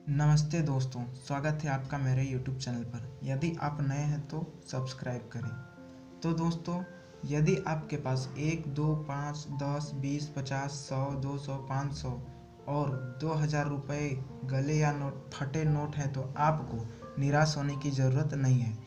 नमस्ते दोस्तों, स्वागत है आपका मेरे YouTube चैनल पर। यदि आप नए हैं तो सब्सक्राइब करें। तो दोस्तों, यदि आपके पास 1, 2, 5, 10, 20, 50, 100, 200, 500 और 2000 रुपये गले या नोट फटे नोट हैं तो आपको निराश होने की ज़रूरत नहीं है।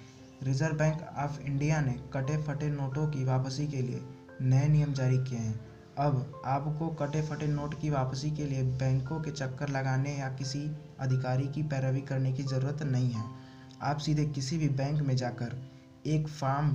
रिजर्व बैंक ऑफ इंडिया ने कटे फटे नोटों की वापसी के लिए नए नियम जारी किए हैं। अब आपको कटे फटे नोट की वापसी के लिए बैंकों के चक्कर लगाने या किसी अधिकारी की पैरवी करने की ज़रूरत नहीं है। आप सीधे किसी भी बैंक में जाकर एक फॉर्म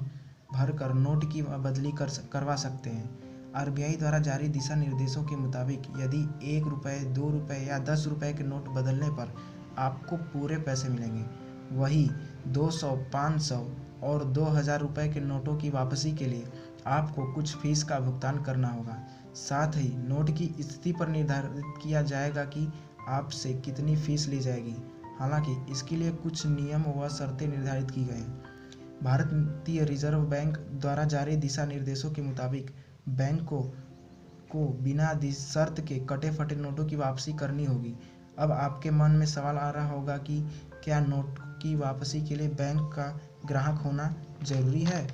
भरकर नोट की बदली करवा सकते हैं। आरबीआई द्वारा जारी दिशा निर्देशों के मुताबिक यदि 1 रुपये, 2 रुपये या 10 रुपये के नोट बदलने पर आपको पूरे पैसे मिलेंगे। वहीं 200, 500 और 2000 रुपये के नोटों की वापसी के लिए आपको कुछ फीस का भुगतान करना होगा। साथ ही नोट की स्थिति पर निर्धारित किया जाएगा कि आपसे कितनी फीस ली जाएगी। हालांकि इसके लिए कुछ नियम व शर्तें निर्धारित की गई हैं। भारतीय रिजर्व बैंक द्वारा जारी दिशा निर्देशों के मुताबिक बैंकों को बिना शर्त के कटे फटे नोटों की वापसी करनी होगी। अब आपके मन में सवाल आ रहा होगा कि क्या नोट की वापसी के लिए बैंक का ग्राहक होना जरूरी है?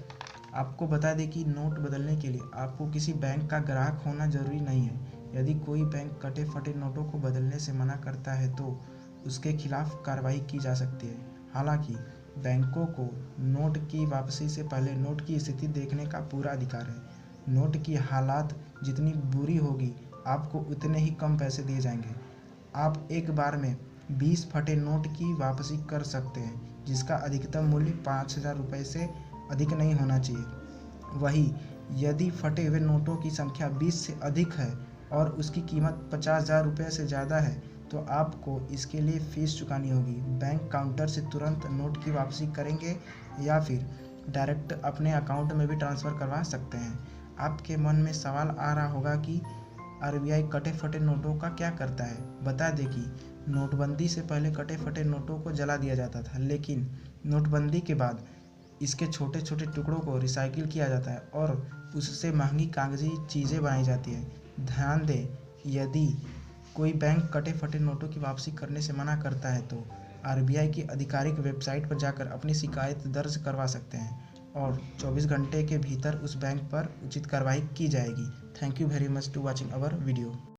आपको बता दें कि नोट बदलने के लिए आपको किसी बैंक का ग्राहक होना जरूरी नहीं है। यदि कोई बैंक कटे फटे नोटों को बदलने से मना करता है तो उसके खिलाफ कार्रवाई की जा सकती है। हालांकि बैंकों को नोट की वापसी से पहले नोट की स्थिति देखने का पूरा अधिकार है। नोट की हालात जितनी बुरी होगी, आपको उतने ही कम पैसे दिए जाएंगे। आप एक बार में 20 फटे नोट की वापसी कर सकते हैं, जिसका अधिकतम मूल्य 5000 रुपये से अधिक नहीं होना चाहिए। वहीं यदि फटे हुए नोटों की संख्या 20 से अधिक है और उसकी कीमत 50,000 रुपये से ज़्यादा है तो आपको इसके लिए फ़ीस चुकानी होगी। बैंक काउंटर से तुरंत नोट की वापसी करेंगे या फिर डायरेक्ट अपने अकाउंट में भी ट्रांसफ़र करवा सकते हैं। आपके मन में सवाल आ रहा होगा कि आरबीआई कटे फटे नोटों का क्या करता है। बता दें कि नोटबंदी से पहले कटे फटे नोटों को जला दिया जाता था, लेकिन नोटबंदी के बाद इसके छोटे छोटे टुकड़ों को रिसाइकिल किया जाता है और उससे महंगी कागजी चीज़ें बनाई जाती है। ध्यान दें, यदि कोई बैंक कटे फटे नोटों की वापसी करने से मना करता है तो आरबीआई की आधिकारिक वेबसाइट पर जाकर अपनी शिकायत दर्ज करवा सकते हैं और 24 घंटे के भीतर उस बैंक पर उचित कार्रवाई की जाएगी। Thank you very much to watching our video.